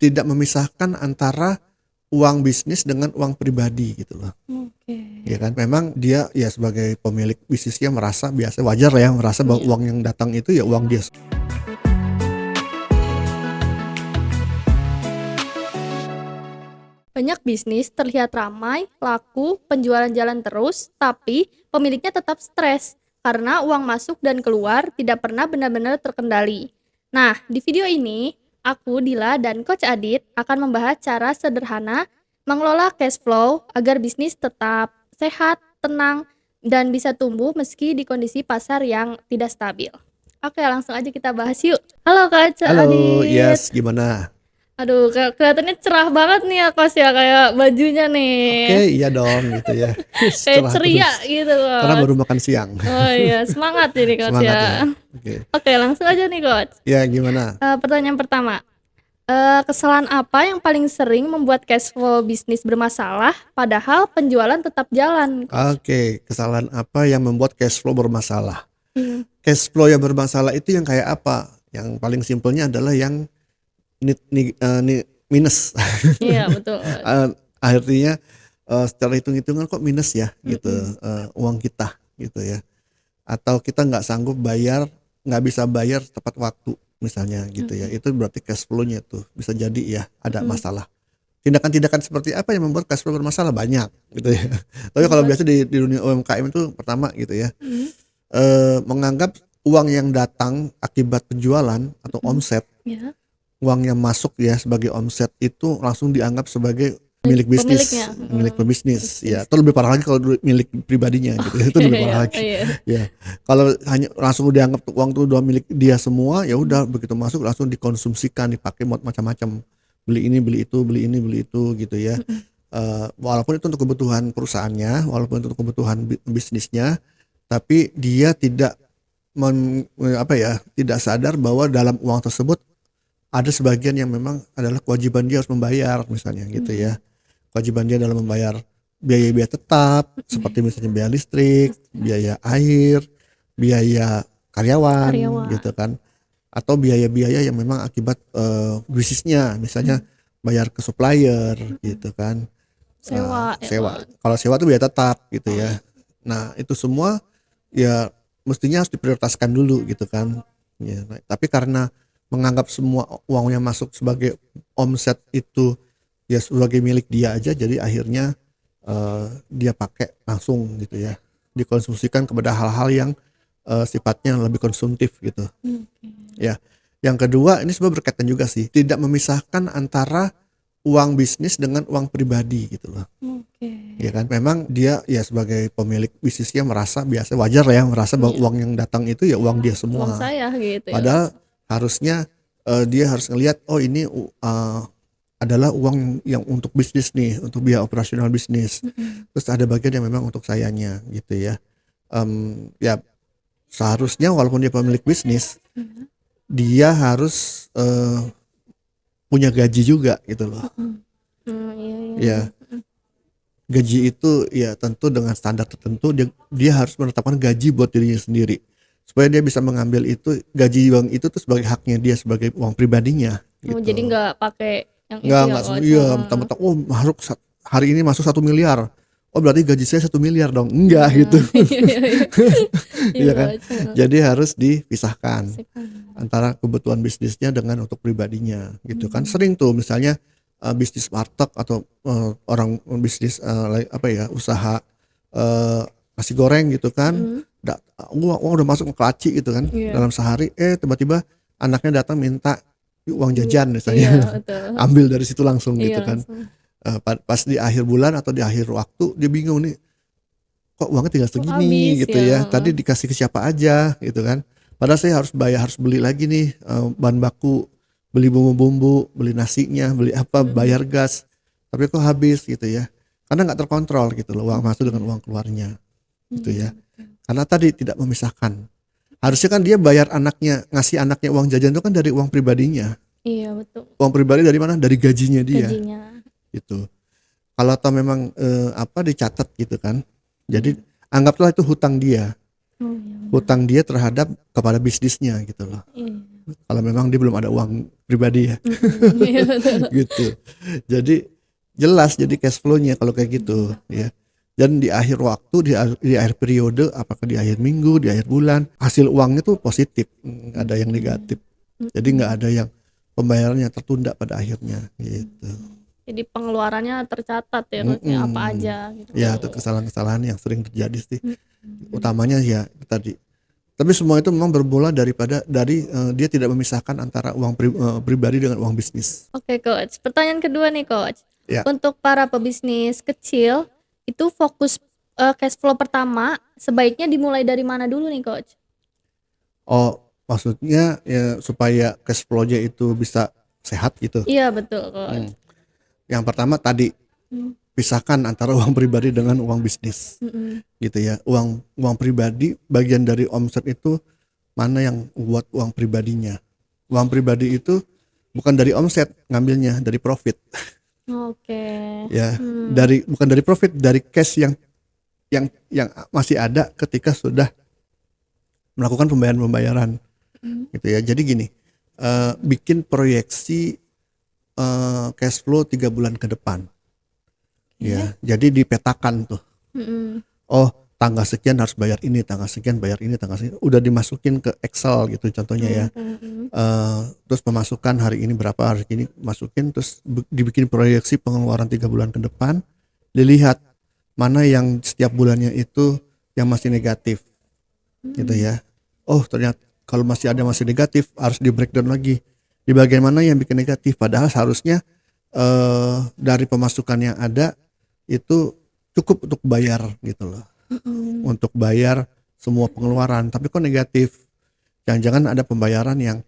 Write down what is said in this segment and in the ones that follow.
tidak memisahkan antara uang bisnis dengan uang pribadi gitu loh. Oke. Ya kan, memang dia ya sebagai pemilik bisnisnya merasa biasa, wajar lah ya, merasa bahwa Iya. uang yang datang itu ya uang dia. Banyak bisnis terlihat ramai, laku, penjualan jalan terus, tapi pemiliknya tetap stres karena uang masuk dan keluar tidak pernah benar-benar terkendali. Nah, di video ini, aku, Dila, dan Coach Adit akan membahas cara sederhana mengelola cash flow agar bisnis tetap sehat, tenang, dan bisa tumbuh meski di kondisi pasar yang tidak stabil. Oke, langsung aja kita bahas yuk. Halo Coach Halo, Adit. yes, gimana? Aduh, kelihatannya cerah banget nih ya, Kos, ya, kayak bajunya Oke, nih. iya dong gitu ya. Kayak Setelah ceria terus, gitu, karena Kos. baru makan siang. Oh iya, semangat ini, Kos, Semangat ya. ya. Oke. Oke, langsung aja nih, Coach. Ya, gimana? Pertanyaan pertama. Kesalahan apa yang paling sering membuat cash flow bisnis bermasalah padahal penjualan tetap jalan, Coach? Oke, kesalahan apa yang membuat cash flow bermasalah? Hmm. Cash flow yang bermasalah itu yang kayak apa? Yang paling simpelnya adalah yang minus. Iya, betul. Eh, Artinya secara hitung-hitungan kok minus ya gitu, Mm-mm. uang kita gitu ya. Atau kita nggak bisa bayar tepat waktu misalnya gitu ya. Oke. Itu berarti cash flow-nya tuh bisa jadi ya ada Mm-mm. masalah. Tindakan-tindakan seperti apa yang membuat cash flow bermasalah? Banyak gitu ya. Tapi kalau Coba. biasa di dunia UMKM itu pertama gitu ya, Mm. menganggap uang yang datang akibat penjualan atau Mm. omset, Ya, uang yang masuk ya sebagai omset itu langsung dianggap sebagai milik bisnis, pemiliknya. milik pebisnis ya. Bisnis. Itu lebih parah lagi kalau milik pribadinya gitu. Itu Iya, lebih iya, parah lagi. iya. Ya. Kalau hanya langsung dianggap uang itu udah milik dia semua, ya udah begitu masuk langsung dikonsumsikan, dipakai buat macam-macam. Beli ini, beli itu, beli ini, beli itu gitu ya. Mm-mm. Walaupun itu untuk kebutuhan perusahaannya, walaupun itu untuk kebutuhan bisnisnya, tapi dia tidak tidak sadar bahwa dalam uang tersebut ada sebagian yang memang adalah kewajiban dia harus membayar misalnya gitu Mm-mm. ya. Kewajiban dia dalam membayar biaya-biaya tetap seperti misalnya biaya listrik, biaya air, biaya karyawan Karyawan. gitu kan, atau biaya-biaya yang memang akibat bisnisnya, misalnya Mm. bayar ke supplier Mm-mm. gitu kan. Sewa, ya Sewa, kan. kalau sewa itu biaya tetap gitu Oh iya. ya. Nah itu semua ya mestinya harus diprioritaskan dulu gitu kan ya. Nah, tapi karena menganggap semua uang yang masuk sebagai omset itu ya sebagai milik dia aja, jadi akhirnya dia pakai langsung gitu ya, dikonsumsikan kepada hal-hal yang sifatnya lebih konsumtif gitu Oke. ya. Yang kedua ini sebenarnya berkaitan juga sih, tidak memisahkan antara uang bisnis dengan uang pribadi gitu loh. Oke. Ya kan, memang dia ya sebagai pemilik bisnisnya merasa biasa, wajar lah ya, merasa bahwa Iya, uang yang datang itu ya uang dia uang semua. saya gitu ya, Mas. Padahal harusnya dia harus ngelihat, oh ini adalah uang yang untuk bisnis nih, untuk biaya operasional bisnis. Mhm. Terus ada bagian yang memang untuk sayanya gitu ya. Ya seharusnya walaupun dia pemilik bisnis, Mhm. dia harus punya gaji juga gitu loh. Mhm. Iya, iya, Ya, iya. Mhm. gaji itu ya tentu dengan standar tertentu, dia harus menetapkan gaji buat dirinya sendiri supaya dia bisa mengambil itu gaji uang itu tuh sebagai haknya dia sebagai uang pribadinya Oh, jadi gitu. nggak pakai yang itu ya, Nggak Coach? iya Heeh. mentang-mentang oh masuk hari ini masuk 1 miliar, oh berarti gaji saya 1 miliar dong, enggak Nah, gitu. iya, iya, iya. Iya, Iya kan, Coach, heeh. jadi harus dipisahkan Asik. antara kebutuhan bisnisnya dengan untuk pribadinya gitu kan. Mhm. Sering tuh misalnya bisnis warteg atau orang bisnis apa ya, usaha eh, nasi goreng gitu kan. Mhm. Uang udah masuk ke laci gitu kan Iya. dalam sehari, tiba-tiba anaknya datang minta uang Duit. jajan Iya, misalnya. betul. Ambil dari situ langsung Iya, gitu kan. langsung. Pas di akhir bulan atau di akhir waktu dia bingung nih, kok uangnya tinggal Kok segini habis gitu ya? ya, Heeh. tadi dikasih ke siapa aja gitu kan, padahal saya harus beli lagi nih bahan baku, beli bumbu-bumbu, beli nasinya, beli apa, Mhm. bayar gas, tapi kok habis gitu ya, karena nggak terkontrol gitu loh uang masuk dengan Oke. uang keluarnya gitu Iya, ya, betul. karena tadi tidak memisahkan. Harusnya kan dia bayar anaknya, ngasih anaknya uang jajan itu kan dari uang pribadinya, Iya, betul. uang pribadi dari mana, dari gajinya dia Gajinya. gitu. Kalau atau memang dicatat gitu kan, jadi Mhm. anggaplah itu hutang dia, Oh, iya, benar. hutang dia terhadap kepada bisnisnya gitu loh. Iya. Kalau memang dia belum ada uang pribadi ya. Iya betul. Gitu. Jadi jelas jadi cash flow-nya kalau kayak gitu ya. Dan di akhir waktu, di akhir periode, apakah di akhir minggu, di akhir bulan, hasil uangnya tuh positif, nggak ada yang negatif. Jadi nggak ada yang pembayarannya tertunda pada akhirnya gitu. Jadi pengeluarannya tercatat ya Coach, ya, apa Mm-mm. aja gitu. Ya itu kesalahan-kesalahan yang sering terjadi sih. Mm-mm. Utamanya ya tadi. Tapi semua itu memang bermula dari dia tidak memisahkan antara uang pribadi dengan uang bisnis. Oke Coach, pertanyaan kedua nih Coach. Ya. Untuk para pebisnis kecil, itu fokus cash flow pertama sebaiknya dimulai dari mana dulu nih Coach? Oh, maksudnya ya supaya cash flow-nya itu bisa sehat gitu. Iya betul Coach. Hmm. Yang pertama tadi Hmm. pisahkan antara uang pribadi dengan uang bisnis, Mm-mm. gitu ya. Uang pribadi bagian dari omset itu mana yang buat uang pribadinya. Uang pribadi itu bukan dari omset ngambilnya, dari profit Oke. ya. Hmm. Bukan dari profit, dari cash yang masih ada ketika sudah melakukan pembayaran gitu ya. Jadi gini, bikin proyeksi cash flow 3 bulan ke depan ya. Jadi dipetakan tuh, Mm-mm. oh tanggal sekian harus bayar ini, tanggal sekian bayar ini, tanggal sekian udah dimasukin ke Excel gitu contohnya ya. Mm-mm. Terus pemasukan hari ini berapa, hari ini masukin, terus dibikin proyeksi pengeluaran 3 bulan ke depan, dilihat mana yang setiap bulannya itu yang masih negatif gitu ya. Oh ternyata kalau masih negatif harus di breakdown lagi di bagian mana yang bikin negatif, padahal seharusnya dari pemasukan yang ada itu cukup untuk bayar gitu loh, untuk bayar semua pengeluaran, tapi kok negatif. Jangan-jangan ada pembayaran yang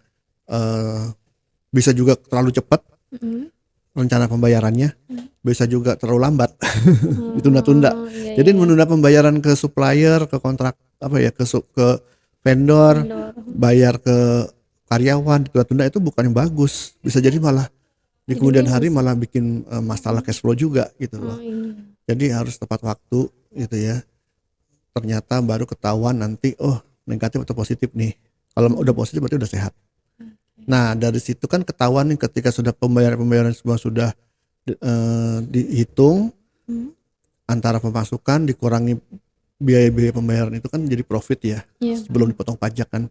bisa juga terlalu cepat Mm-mm. rencana pembayarannya, bisa juga terlalu lambat ditunda-tunda. Oh, iya, Jadi iya. menunda pembayaran ke supplier, ke kontrak apa ya, ke vendor, Vendor. bayar ke karyawan ditunda-tunda itu bukan yang bagus. Bisa jadi malah di Jadi kemudian hari minus. malah bikin masalah cash flow juga gitu Oh loh. iya. Jadi harus tepat waktu gitu ya. Ternyata baru ketahuan nanti, oh negatif atau positif nih. Kalau udah positif berarti udah sehat. Nah dari situ kan ketahuan nih ketika sudah pembayaran semua sudah dihitung, Hmm. antara pemasukan dikurangi biaya-biaya pembayaran itu kan jadi profit ya, Iya. sebelum dipotong pajak kan,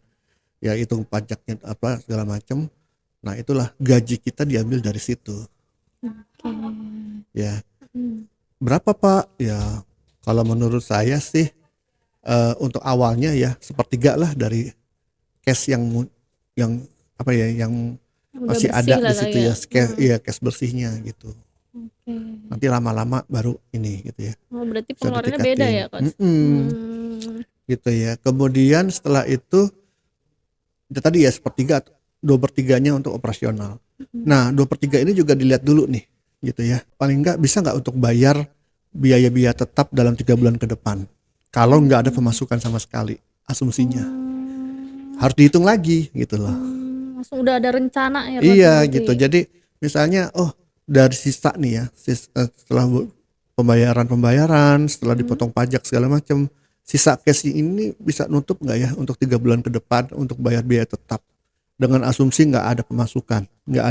ya hitung pajaknya apa segala macam. Nah itulah gaji kita diambil dari situ Oke. ya. Hmm. Berapa Pak? Ya kalau menurut saya sih untuk awalnya ya sepertiga lah dari cash yang apa ya, yang Udah masih bersih ada lah di kali situ ya. ya, iya cash bersihnya gitu. Oke. Nanti lama-lama baru ini gitu ya, Oh berarti bisa pengeluarannya beda ditingkatin. ya Coach? Gitu ya. Kemudian setelah itu tadi ya sepertiga, 2/3-nya untuk operasional. Nah 2/3 ini juga dilihat dulu nih gitu ya, paling nggak bisa nggak untuk bayar biaya-biaya tetap dalam 3 bulan ke depan kalau nggak ada pemasukan sama sekali, asumsinya harus dihitung lagi gitu loh. Langsung udah ada rencana ya Coach Iya berarti. gitu. Jadi misalnya oh dari sisa nih ya, setelah pembayaran, setelah dipotong pajak segala macam, sisa cash ini bisa nutup nggak ya untuk 3 bulan ke depan untuk bayar biaya tetap dengan asumsi nggak ada pemasukan, nggak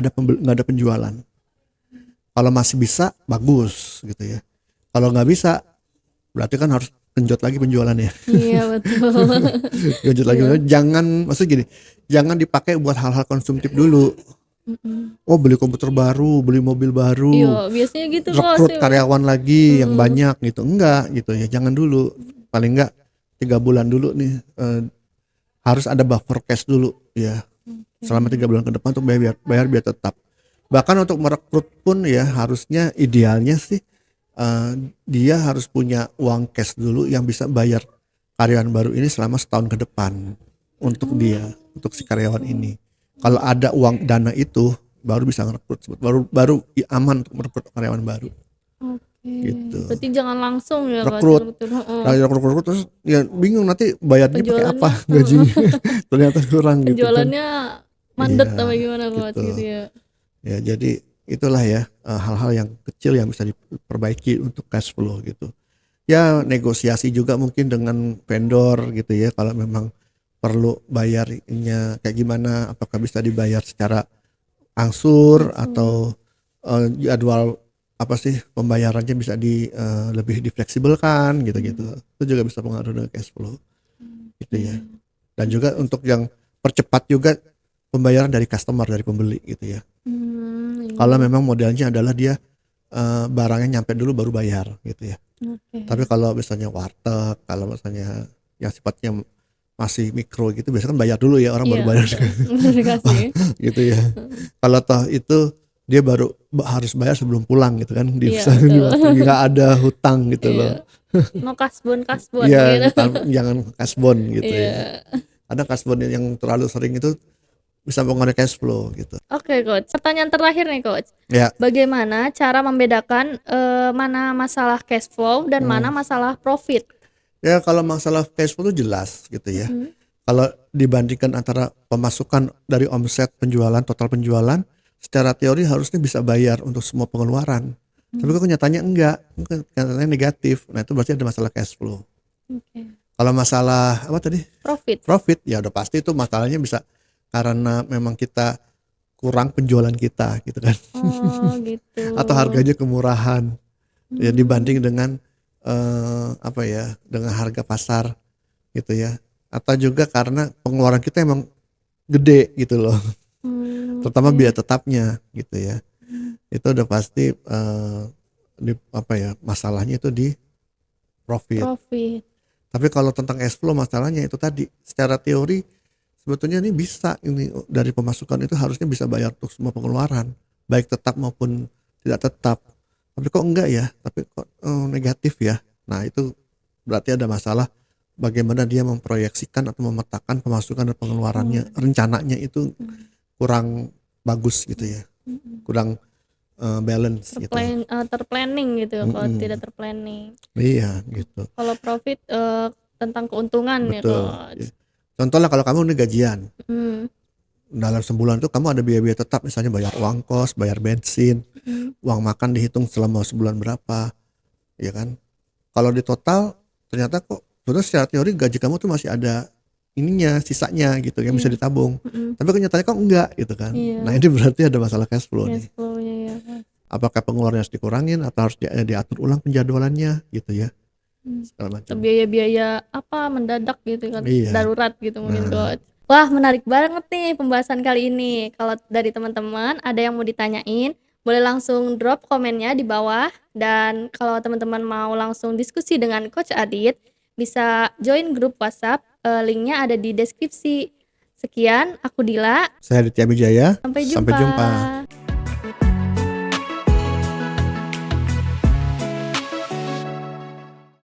ada penjualan. Kalau masih bisa bagus gitu ya. Kalau nggak bisa berarti kan harus genjot lagi penjualannya. Iya betul. Genjot lagi. Iya. Jangan, maksud gini, jangan dipakai buat hal-hal konsumtif dulu. Oh beli komputer baru, beli mobil baru, Iya biasanya gitu Coach. rekrut karyawan lagi yang banyak gitu, enggak gitu ya, jangan dulu. Paling enggak 3 bulan dulu nih, harus ada buffer cash dulu ya, selama 3 bulan ke depan untuk bayar biaya tetap. Bahkan untuk merekrut pun ya harusnya idealnya sih dia harus punya uang cash dulu yang bisa bayar karyawan baru ini selama setahun ke depan untuk dia, untuk si karyawan ini. Kalau ada uang dana itu baru bisa merekrut, baru aman untuk merekrut karyawan baru Oke. gitu. Berarti jangan langsung ya Coach. Rekrut, Betul. Heeh. nah rekrut terus ya bingung nanti bayarnya pakai apa Penjualannya, gajinya ternyata kurang gitu kan. penjualannya mandet Iya apa gimana Coach gitu gitu ya. ya. Jadi itulah ya hal-hal yang kecil yang bisa diperbaiki untuk cash flow gitu ya. Negosiasi juga mungkin dengan vendor gitu ya, kalau memang perlu bayarnya kayak gimana, apakah bisa dibayar secara angsur Langsung. atau jadwal apa sih pembayarannya bisa lebih difleksibelkan gitu-gitu. Itu juga bisa pengaruh ke cash flow gitu ya. Dan juga untuk yang percepat juga pembayaran dari customer, dari pembeli gitu ya. Kalau Iya. memang modelnya adalah dia barangnya nyampe dulu baru bayar gitu ya. Oke. Tapi kalau misalnya warteg, kalau misalnya yang sifatnya masih mikro gitu biasanya kan bayar dulu ya, orang baru Iya, bayar betul. Baru dikasih. gitu ya. Kalau toh itu dia baru harus bayar sebelum pulang gitu kan, Iya, di betul. waktu nggak ada hutang gitu loh. Iya. No kasbon Iya, gitu. jangan kasbon gitu ya. Iya. Ada kasbon yang terlalu sering itu bisa mengurangi cash flow gitu. Oke, Coach. Pertanyaan terakhir nih, Coach. Ya, Bagaimana cara membedakan mana masalah cash flow dan mana masalah profit? ya kalau masalah cash flow itu jelas gitu ya. Mm. Kalau dibandingkan antara pemasukan dari omset penjualan, total penjualan, secara teori harusnya bisa bayar untuk semua pengeluaran. Tapi kok kenyataannya enggak, kenyataannya negatif. Nah itu berarti ada masalah cash flow. Oke. Kalau masalah apa tadi? Profit. Profit, ya udah pasti itu masalahnya bisa karena memang kita kurang penjualan kita gitu kan. Oh, gitu. Atau harganya kemurahan ya Hmm. dibanding dengan apa ya, dengan harga pasar gitu ya. Atau juga karena pengeluaran kita emang gede gitu loh, terutama biaya Oke. tetapnya gitu ya. Itu udah pasti di apa ya, masalahnya itu di profit. Profit. Tapi kalau tentang cash flow masalahnya itu tadi, secara teori sebetulnya ini bisa, ini dari pemasukan itu harusnya bisa bayar untuk semua pengeluaran, baik tetap maupun tidak tetap. Tapi kok enggak ya? Tapi kok negatif ya? Nah itu berarti ada masalah bagaimana dia memproyeksikan atau memetakan pemasukan dan pengeluarannya, rencananya itu kurang bagus gitu ya, kurang balance gitu. Terplanning gitu ya, kalau Mm-mm. tidak terplanning. Iya gitu, Kalau profit tentang keuntungan ya, betul. Coach. Contoh lah kalau kamu ini gajian, Hmm. dalam sebulan itu kamu ada biaya-biaya tetap, misalnya bayar uang kos, bayar bensin, uang makan dihitung selama sebulan berapa, ya kan? Kalau di total ternyata kok terus secara teori gaji kamu tuh masih ada ininya, sisanya gitu yang bisa Iya. ditabung. Mm-mm. Tapi kenyataannya kok enggak gitu kan. Nah, Iya. ini berarti ada masalah cash flow nih. Cash flow-nya ya, Coach. Apakah pengeluaran harus dikurangin atau harus diatur ulang penjadwalannya gitu ya. Segala Atau macam. biaya-biaya apa mendadak gitu kan, Iya. darurat gitu mungkin, Nah, Coach. Wah, menarik banget nih pembahasan kali ini. Kalau dari teman-teman ada yang mau ditanyain, boleh langsung drop komennya di bawah. Dan kalau teman-teman mau langsung diskusi dengan Coach Adit, bisa join grup WhatsApp, linknya ada di deskripsi. Sekian, aku Dila, saya Aditya Wijaya. sampai Sampai jumpa. jumpa.